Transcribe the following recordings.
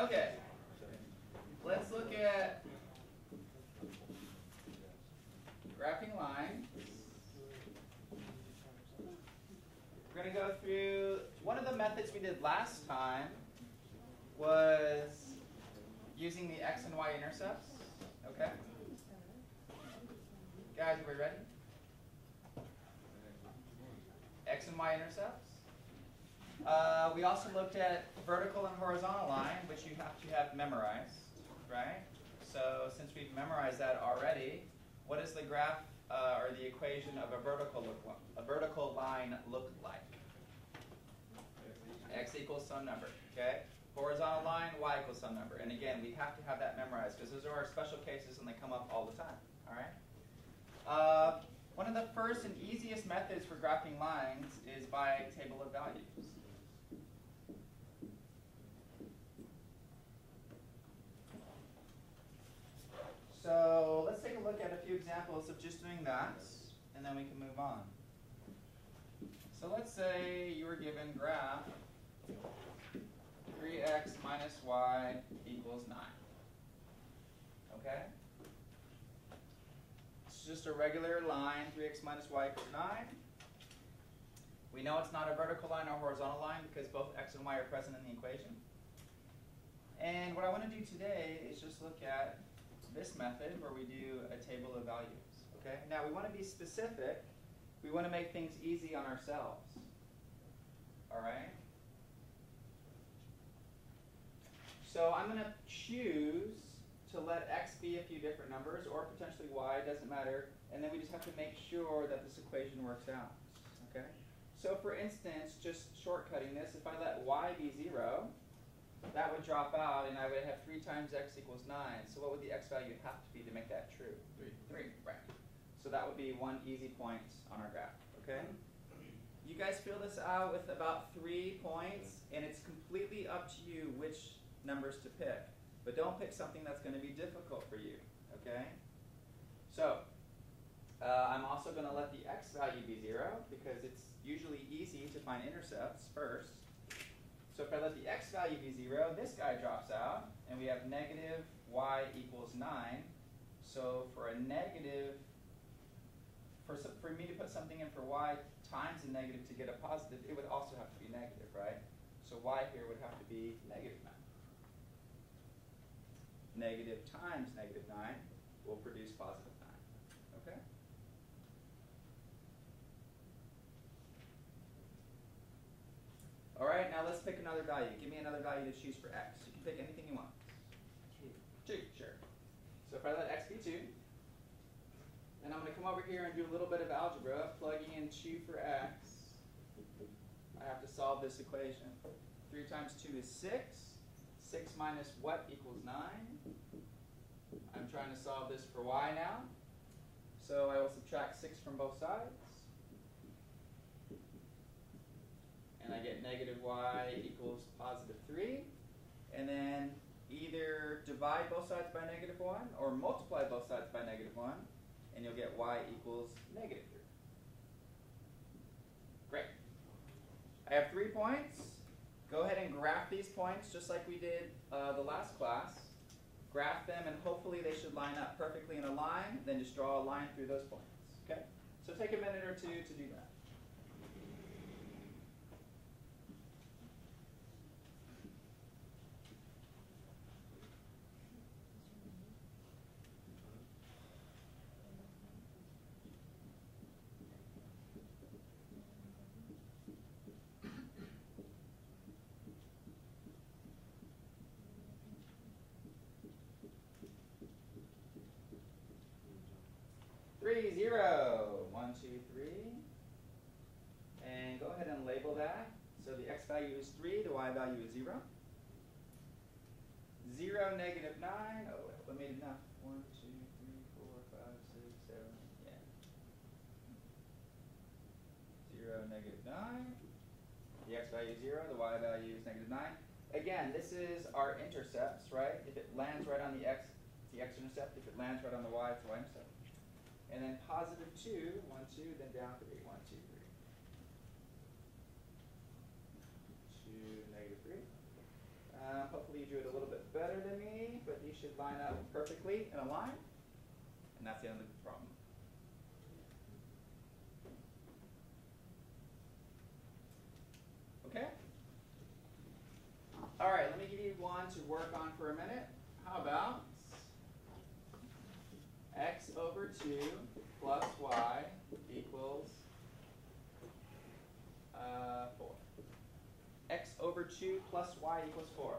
Okay, let's look at graphing lines. We're going to go through, one of the methods we did last time was using the x and y intercepts. Okay? Guys, are we ready? X and y intercepts. We also looked at vertical and horizontal line, which you have to have memorized, right? So since we've memorized that already, what does the graph or the equation of a vertical line look like? X equals some number, okay? Horizontal line, y equals some number. And again, we have to have that memorized because those are our special cases and they come up all the time, all right? One of the first and easiest methods for graphing lines is by table of values. So let's take a look at a few examples of just doing that, and then we can move on. So let's say you were given graph 3x minus y equals 9. Okay? It's just a regular line, 3x minus y equals 9. We know it's not a vertical line or horizontal line because both x and y are present in the equation. And what I want to do today is just look at this method where we do a table of values. Okay? Now we want to be specific. We want to make things easy on ourselves. All right? So I'm going to choose to let x be a few different numbers, or potentially y, doesn't matter. And then we just have to make sure that this equation works out. Okay? So for instance, just shortcutting this, if I let y be 0, that would drop out, and I would have 3 times x equals 9. So what would the x value have to be to make that true? 3, right. So that would be one easy point on our graph, okay? You guys fill this out with about 3 points, and it's completely up to you which numbers to pick. But don't pick something that's going to be difficult for you, okay? So I'm also going to let the x value be 0, because it's usually easy to find intercepts first. So if I let the x value be 0, this guy drops out, and we have negative y equals 9. So for a negative, for me to put something in for y times a negative to get a positive, it would also have to be negative, right? So y here would have to be negative 9. Negative times negative 9 will produce positive 9, okay? All right, now let's pick another value. Give me another value to choose for x. You can pick anything you want. 2, sure. So if I let x be 2, then I'm going to come over here and do a little bit of algebra, plugging in 2 for x. I have to solve this equation. 3 times 2 is 6. 6 minus what equals 9? I'm trying to solve this for y now. So I will subtract 6 from both sides. And I get negative y equals positive 3. And then either divide both sides by negative 1 or multiply both sides by negative 1, and you'll get y equals negative 3. Great. I have 3 points. Go ahead and graph these points just like we did the last class. Graph them, and hopefully they should line up perfectly in a line. Then just draw a line through those points. Okay? So take a minute or two to do that. Three, 0, 1, 2, 3. And go ahead and label that. So the x value is 3, the y value is 0. 0, negative 9. Oh, I made enough. 1, 2, 3, 4, 5, 6, 7. Yeah. 0, negative 9. The x value is 0, the y value is negative 9. Again, this is our intercepts, right? If it lands right on the x, it's the x-intercept. If it lands right on the y, it's the y-intercept. And then positive 2, 1, 2, then down 3, 1, 2, 3. 2, negative 3. Hopefully you drew it a little bit better than me, but these should line up perfectly in a line. And that's the end of the problem. Okay? All right, let me give you one to work on for a minute. How about x over 2 plus y equals 4. X over 2 plus y equals 4.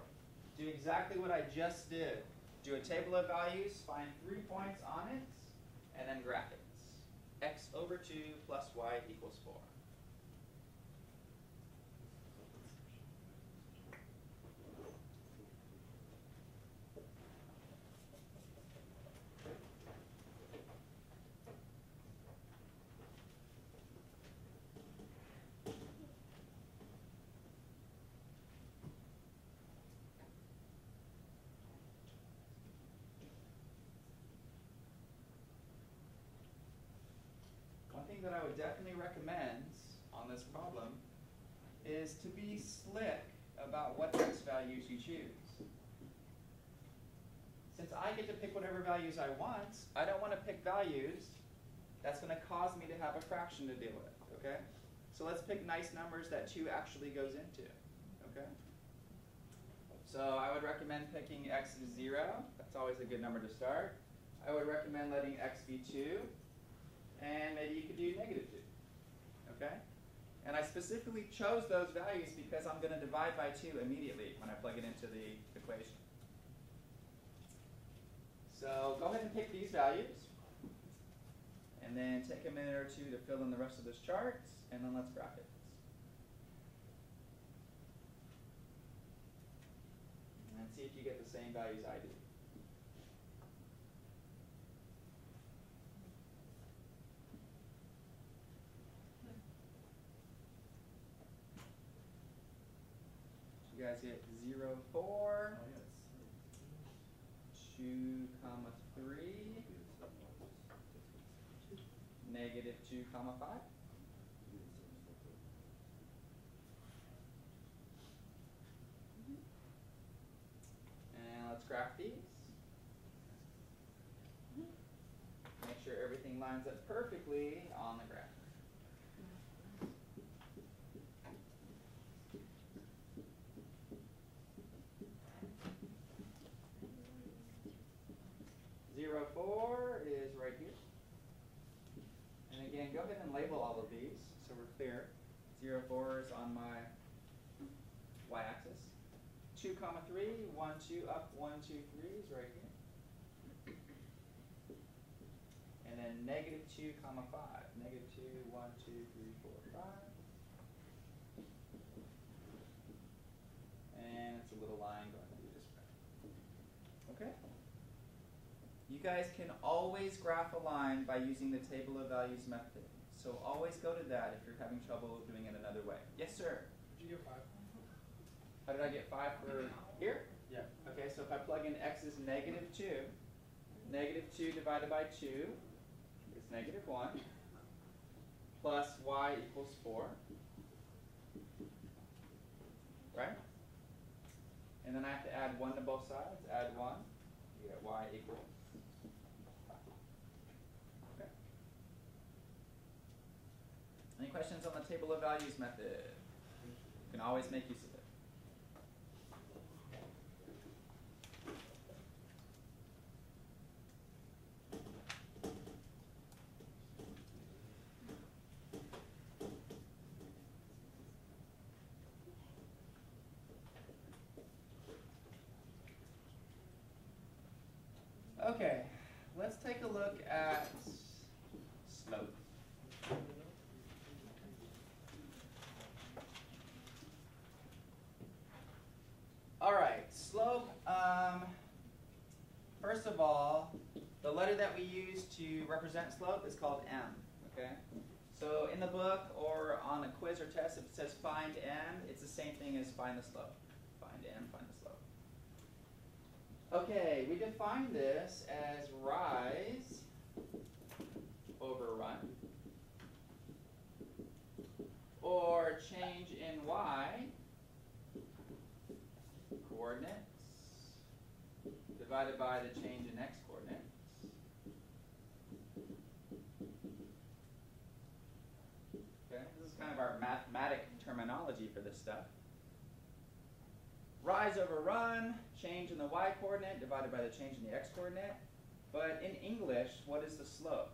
Do exactly what I just did. Do a table of values, find 3 points on it, and then graph it. X over 2 plus y equals 4. One thing that I would definitely recommend on this problem is to be slick about what x values you choose. Since I get to pick whatever values I want, I don't want to pick values that's going to cause me to have a fraction to deal with, okay? So let's pick nice numbers that 2 actually goes into, okay? So I would recommend picking x is 0. That's always a good number to start. I would recommend letting x be 2. And maybe you could do negative 2, okay? And I specifically chose those values because I'm going to divide by 2 immediately when I plug it into the equation. So go ahead and pick these values. And then take a minute or two to fill in the rest of this chart, and then let's graph it. And see if you get the same values I do. You guys get 0, 4, 2, 3, negative 2, 5. And let's graph these. Make sure everything lines up perfectly on the graph. Zero, 4 is right here. And again, go ahead and label all of these so we're clear. 0, 4 is on my y-axis. 2, 3, 1, 2, up, 1, 2, 3 is right here. And then negative 2, 5. Negative 2, 1, 2, 3, 4, 5. And it's a little line going through this way. Okay? You guys can always graph a line by using the table of values method. So always go to that if you're having trouble doing it another way. Yes, sir? Did you get 5? How did I get 5 for here? Yeah. Okay, so if I plug in x is negative 2, negative 2 divided by 2 is negative 1, plus y equals 4, right? And then I have to add 1 to both sides, add 1, you get y equals 5. Okay. Any questions on the table of values method? You can always make use of it. Okay, let's take a look at slope. All right, slope. First of all, the letter that we use to represent slope is called m, okay? So in the book or on a quiz or test, if it says find m, it's the same thing as find the slope. Find m, find the slope. Okay, we define this as rise over run, or change in y coordinate divided by the change in x coordinates. Okay, this is kind of our mathematic terminology for this stuff. Rise over run, change in the y coordinate divided by the change in the x coordinate. But in English, what is the slope?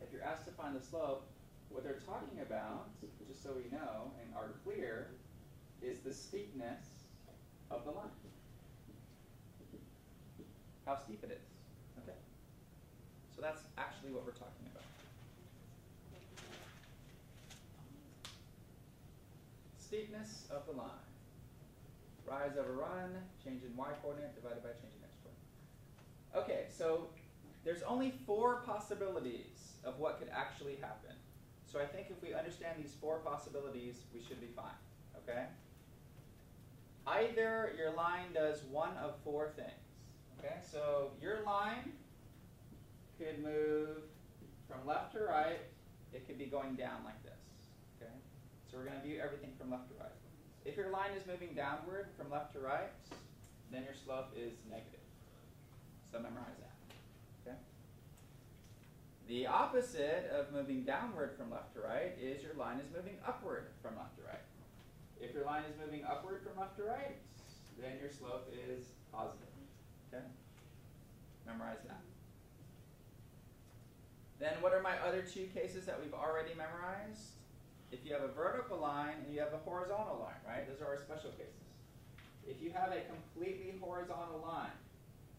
If you're asked to find the slope, what they're talking about, just so we know and are clear, is the steepness of the line. How steep it is. Okay? So that's actually what we're talking about. Steepness of the line. Rise over run, change in y coordinate divided by change in x coordinate. Okay, so there's only 4 possibilities of what could actually happen. So I think if we understand these 4 possibilities, we should be fine. Okay? Either your line does one of 4 things. Okay, so your line could move from left to right. It could be going down like this. Okay, so we're going to view everything from left to right. If your line is moving downward from left to right, then your slope is negative. So memorize that. Okay. The opposite of moving downward from left to right is your line is moving upward from left to right. If your line is moving upward from left to right, then your slope is positive. Okay? Memorize that. Then what are my other 2 cases that we've already memorized? If you have a vertical line and you have a horizontal line, right? Those are our special cases. If you have a completely horizontal line,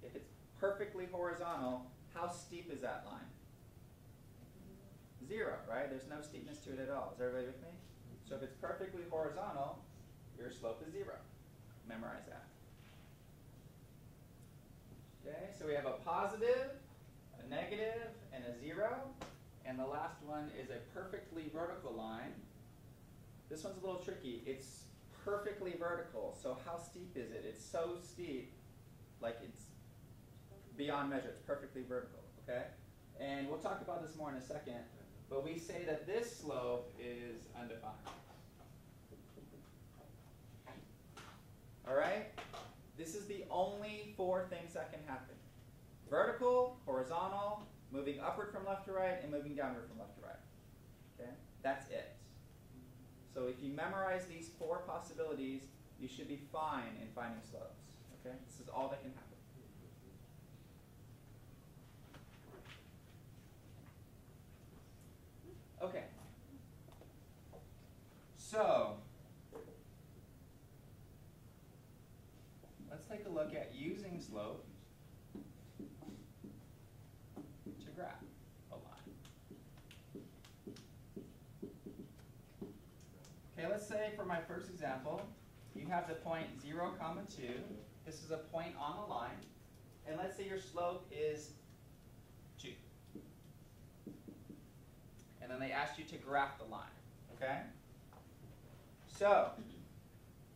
if it's perfectly horizontal, how steep is that line? 0, right? There's no steepness to it at all. Is everybody with me? So if it's perfectly horizontal, your slope is 0. Memorize that. Okay, so we have a positive, a negative, and a 0. And the last one is a perfectly vertical line. This one's a little tricky. It's perfectly vertical. So how steep is it? It's so steep, like it's beyond measure. It's perfectly vertical. Okay? And we'll talk about this more in a second. But we say that this slope is undefined. All right? This is the only 4 things that can happen. Vertical, horizontal, moving upward from left to right, and moving downward from left to right. Okay? That's it. So if you memorize these 4 possibilities, you should be fine in finding slopes. Okay? This is all that can happen. Okay. So let's take a look at using slope to graph a line. Okay, let's say for my first example, you have the point 0, 2. This is a point on a line. And let's say your slope is 2. And then they asked you to graph the line. Okay? So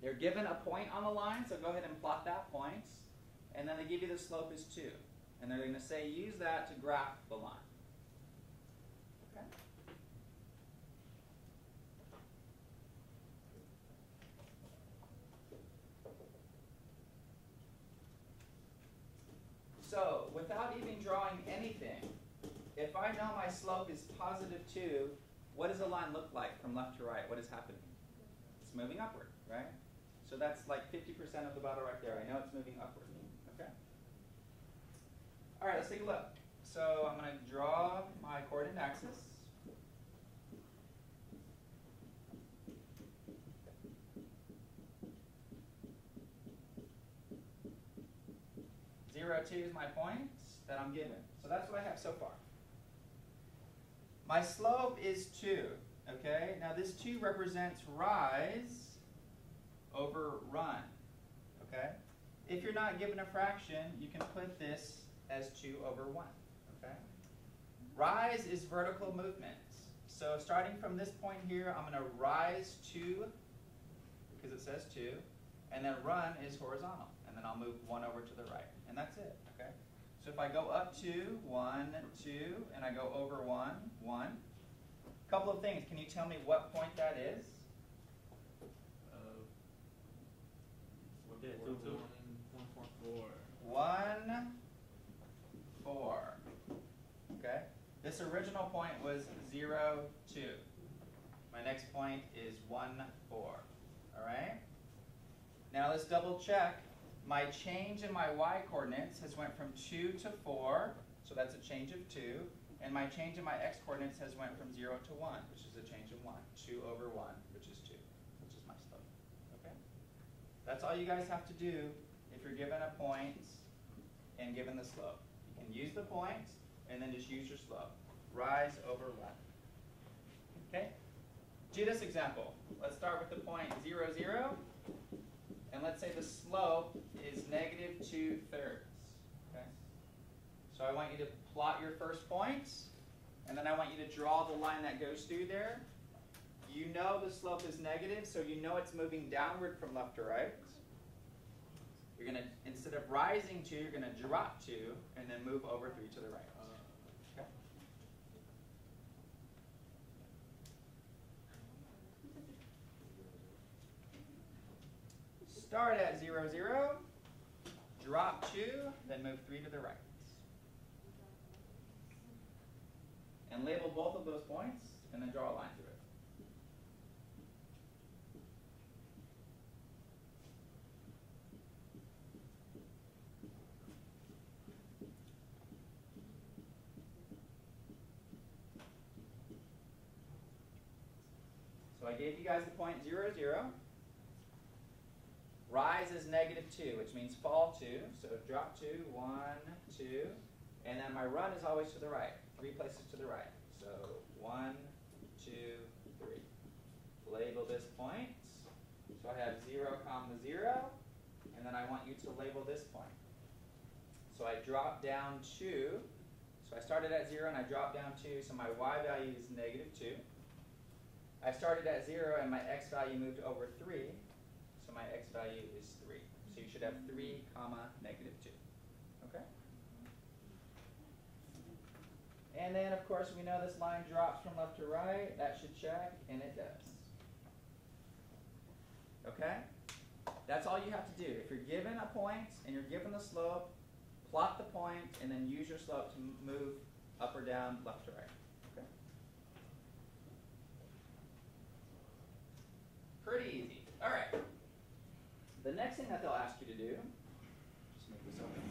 you're given a point on the line, so go ahead and plot that point. And then they give you the slope is 2. And they're going to say use that to graph the line. Okay? So without even drawing anything, if I know my slope is positive 2, what does the line look like from left to right? What is happening? It's moving upward, right? So that's like 50% of the bottle right there. I know it's moving upward. Okay? All right, let's take a look. So I'm going to draw my coordinate axis. Zero, 2 is my point that I'm given. So that's what I have so far. My slope is 2, okay? Now this 2 represents rise over run, okay? If you're not given a fraction, you can put this as 2 over 1, okay? Rise is vertical movement. So starting from this point here, I'm going to rise 2, because it says 2, and then run is horizontal. And then I'll move 1 over to the right. And that's it, okay? So if I go up 2, 1, 2, and I go over 1, 1. A couple of things. Can you tell me what point that is? 1.4. 1, 4. Okay? This original point was 0, 2. My next point is 1, 4. All right? Now let's double check. My change in my y coordinates has went from 2 to 4, so that's a change of 2. And my change in my x coordinates has went from 0 to 1, which is a change of 1. 2 over 1, which is 2, which is my slope. Okay? That's all you guys have to do if you're given a point and given the slope. You can use the point and then just use your slope. Rise over 1. Okay? Do this example. Let's start with the point 0, 0. And let's say the slope is negative 2/3. Okay? So I want you to plot your first point, and then I want you to draw the line that goes through there. You know the slope is negative, so you know it's moving downward from left to right. You're going to, instead of rising 2, you're going to drop 2, and then move over 3 to the right. Okay? Start at 0, 0, drop 2, then move 3 to the right. And label both of those points, and then draw a line through it. So I gave you guys the point 0, 0. Rise is negative 2, which means fall 2. So drop 2, 1, 2. And then my run is always to the right, 3 places to the right. So 1, 2, 3. Label this point. So I have 0, 0. And then I want you to label this point. So I drop down 2. So I started at 0 and I dropped down 2. So my y value is negative 2. I started at 0 and my x value moved over 3. So my x value is 3. So you should have 3, negative 2. Okay? And then, of course, we know this line drops from left to right. That should check, and it does. Okay? That's all you have to do. If you're given a point and you're given the slope, plot the point, and then use your slope to move up or down, left to right. Okay? Pretty easy. All right. The next thing that they'll ask you to do, just make this open,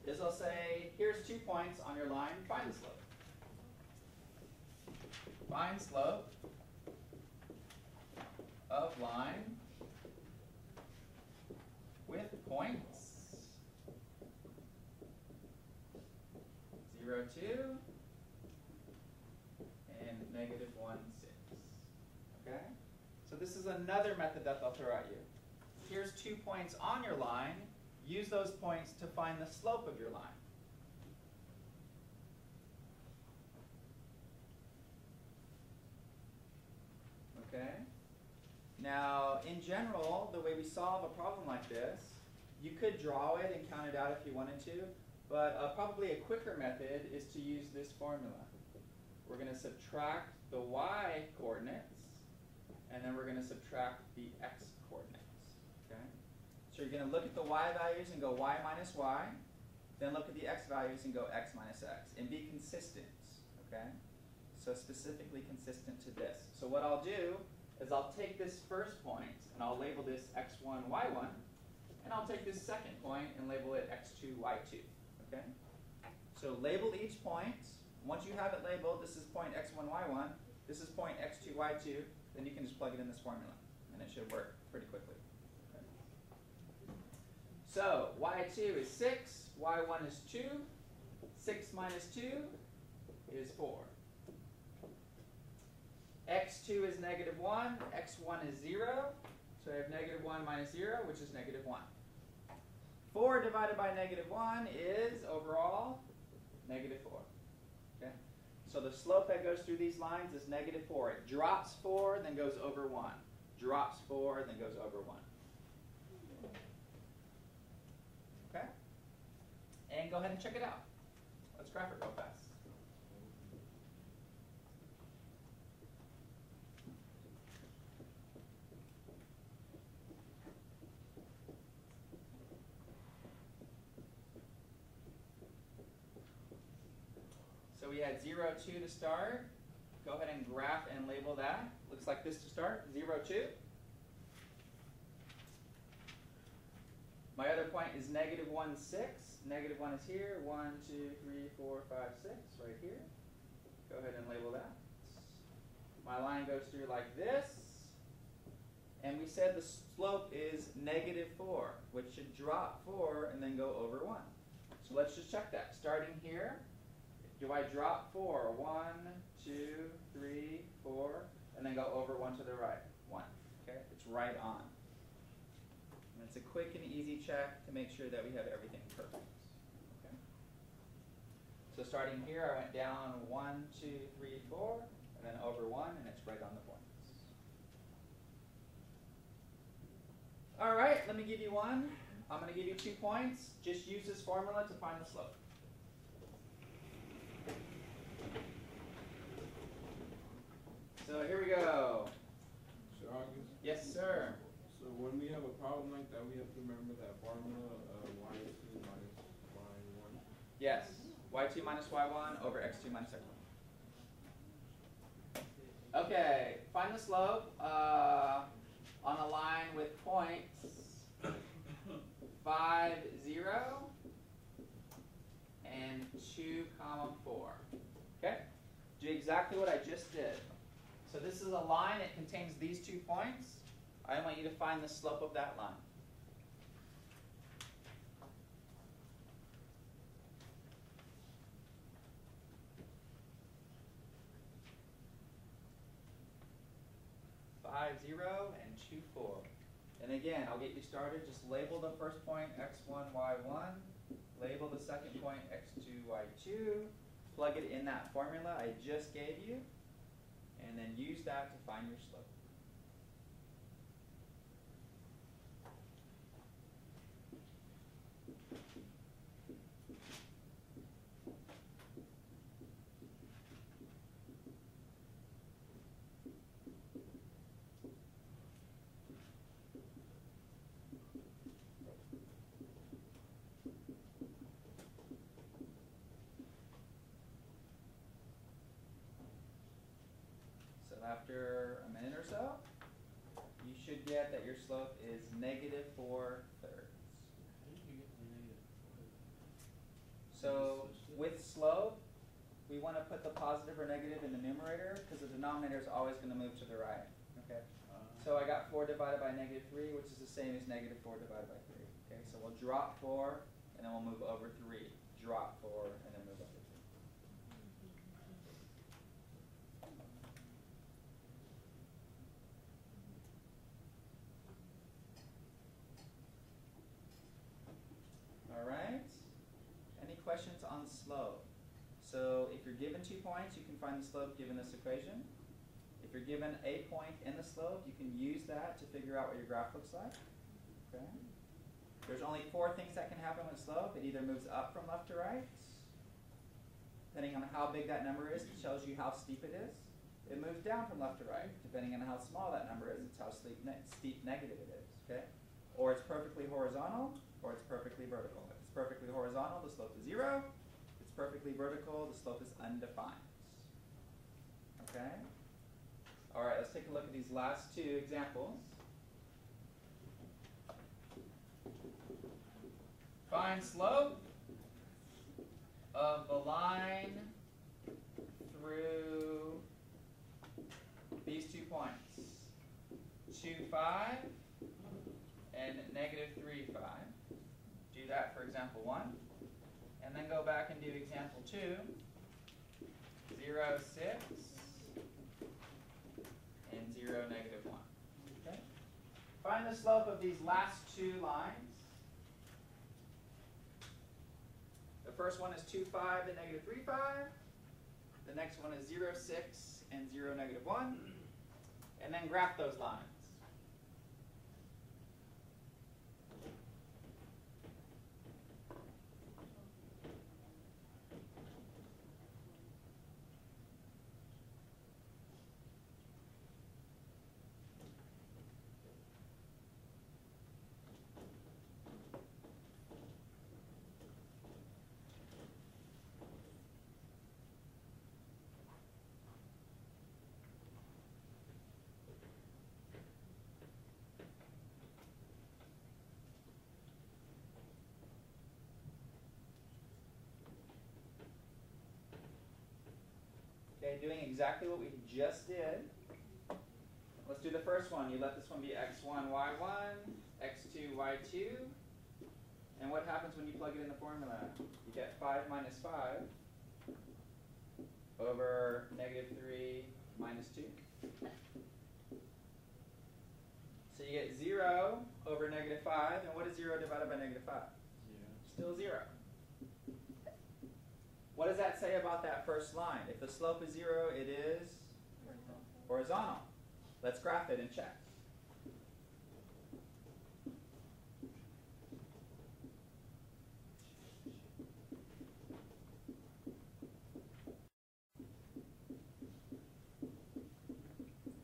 is they'll say, here's 2 points on your line, find the slope. Find slope of line with points 0, 2 and negative 1, 6. Okay? So this is another method that they'll throw at you. Here's 2 points on your line. Use those points to find the slope of your line. Okay? Now, in general, the way we solve a problem like this, you could draw it and count it out if you wanted to, but probably a quicker method is to use this formula. We're going to subtract the y coordinates, and then we're going to subtract the x coordinates. Okay? So you're going to look at the y values and go y minus y, then look at the x values and go x minus x, and be consistent. Okay? So specifically consistent to this. So what I'll do is I'll take this first point and I'll label this x1, y1, and I'll take this second point and label it x2, y2. Okay? So label each point. Once you have it labeled, this is point x1, y1, this is point x2, y2, then you can just plug it in this formula, and it should work pretty quickly. Okay? So y2 is 6, y1 is 2, 6 minus 2 is 4. x2 is negative 1, x1 is 0, so I have negative 1 minus 0, which is negative 1. 4 divided by negative 1 is, overall, negative 4. Okay? So the slope that goes through these lines is negative 4. It drops 4, then goes over 1. Drops 4, then goes over 1. Okay? And go ahead and check it out. Let's graph it real fast. we had 0, 2 to start. Go ahead and graph and label that. Looks like this to start, 0, 2. My other point is negative 1, 6. Negative 1 is here. 1, 2, 3, 4, 5, 6, right here. Go ahead and label that. My line goes through like this. And we said the slope is negative 4, which should drop 4 and then go over 1. So let's just check that. Starting here, do I drop 4? 1, 2, 3, 4, and then go over 1 to the right? 1. Okay, it's right on. And it's a quick and easy check to make sure that we have everything perfect. Okay. So starting here, I went down 1, 2, 3, 4, and then over 1, and it's right on the points. All right, let me give you one. I'm going to give you 2 points. Just use this formula to find the slope. So here we go. Sir August? Yes, sir. So when we have a problem like that, we have to remember that formula, y2 minus y1. Yes. y2 minus y1 over x2 minus x1. Okay, find the slope on a line with points 5, 0, and 2, 4. Okay? Do exactly what I just did. So this is a line, it contains these 2 points. I want you to find the slope of that line. Five, 0, and 2, 4. And again, I'll get you started. Just label the first point x1, y1. Label the second point x2, y2. Plug it in that formula I just gave you. And then use that to find your slope. After a minute or so, you should get that your slope is negative 4/3. So with slope, we want to put the positive or negative in the numerator because the denominator is always going to move to the right. Okay. So I got 4 divided by negative 3, which is the same as negative 4 divided by 3. Okay. So we'll drop 4, and then we'll move over 3. Drop 4, and then move over 3. All right. Any questions on slope? So if you're given 2 points, you can find the slope given this equation. If you're given a point in the slope, you can use that to figure out what your graph looks like. Okay. There's only 4 things that can happen with slope. It either moves up from left to right. Depending on how big that number is, it tells you how steep it is. It moves down from left to right. Depending on how small that number is, it's how steep negative it is. Okay. Or it's perfectly horizontal, or it's perfectly vertical. If it's perfectly horizontal, the slope is 0. If it's perfectly vertical, the slope is undefined. Okay? All right, let's take a look at these last 2 examples. Find slope of the line through these 2 points, 2, 5, and negative 3, 5. Do that for example 1. And then go back and do example 2. 0, 6, and 0, negative 1. Okay? Find the slope of these last 2 lines. The first one is 2, 5, and negative 3, 5. The next one is 0, 6, and 0, negative 1. And then graph those lines. Okay, doing exactly what we just did. Let's do the first one. You let this one be x1, y1, x2, y2. And what happens when you plug it in the formula? You get 5 minus 5 over negative 3 minus 2. So you get 0 over negative 5. And what is 0 divided by negative 5? Still 0. What does that say about that first line? If the slope is 0, it is horizontal. Let's graph it and check.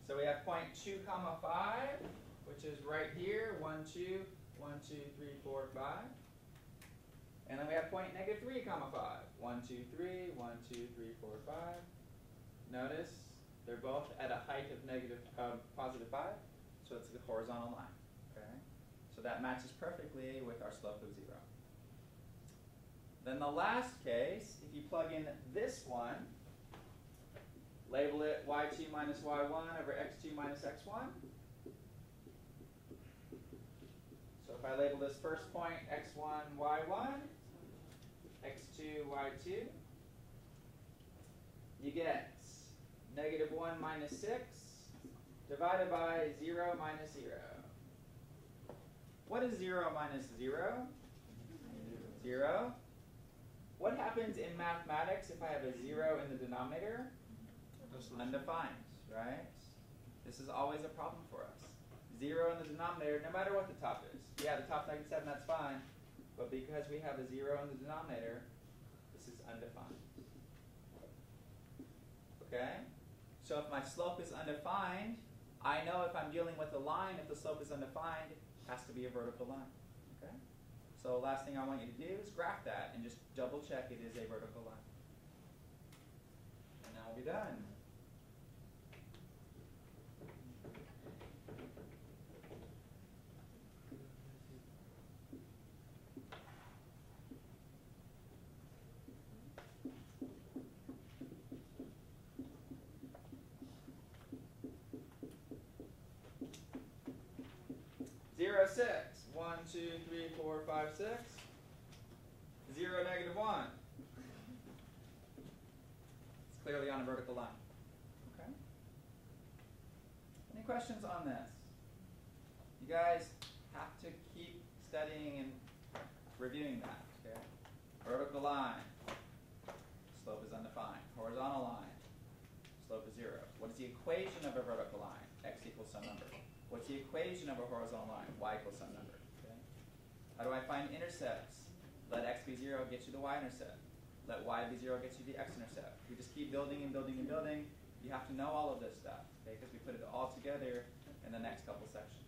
So we have point 2, comma 5, which is right here. 1, 2, 1, 2, 3, 4, 5. And then we have point negative 3, comma 5. 1, 2, 3, 1, 2, 3, 4, 5. Notice they're both at a height of positive 5, so it's the horizontal line. Okay? So that matches perfectly with our slope of 0. Then the last case, if you plug in this one, label it y2 minus y1 over x2 minus x1. So if I label this first point x1, y1, x2, y2, you get negative 1 minus 6 divided by 0 minus 0. What is 0 minus 0? 0. What happens in mathematics if I have a 0 in the denominator? Undefined, right? This is always a problem for us. 0 in the denominator, no matter what the top is. Yeah, the top negative 7, that's fine. But because we have a 0 in the denominator, this is undefined. Okay? So if my slope is undefined, I know if I'm dealing with a line, if the slope is undefined, it has to be a vertical line. Okay? So last thing I want you to do is graph that and just double check it is a vertical line. And then we'll be done. Zero, 6. 1, 2, 3, 4, 5, 6. 0, negative 1. It's clearly on a vertical line. Okay? Any questions on this? You guys have to keep studying and reviewing that. Okay? Vertical line. Slope is undefined. Horizontal line. Slope is 0. What is the equation of a vertical line? X equals some number. What's the equation of a horizontal line? Y equals some number. Okay? How do I find intercepts? Let x be 0, get you the y-intercept. Let y be 0, get you the x-intercept. We just keep building and building and building. You have to know all of this stuff, okay? Because we put it all together in the next couple sections.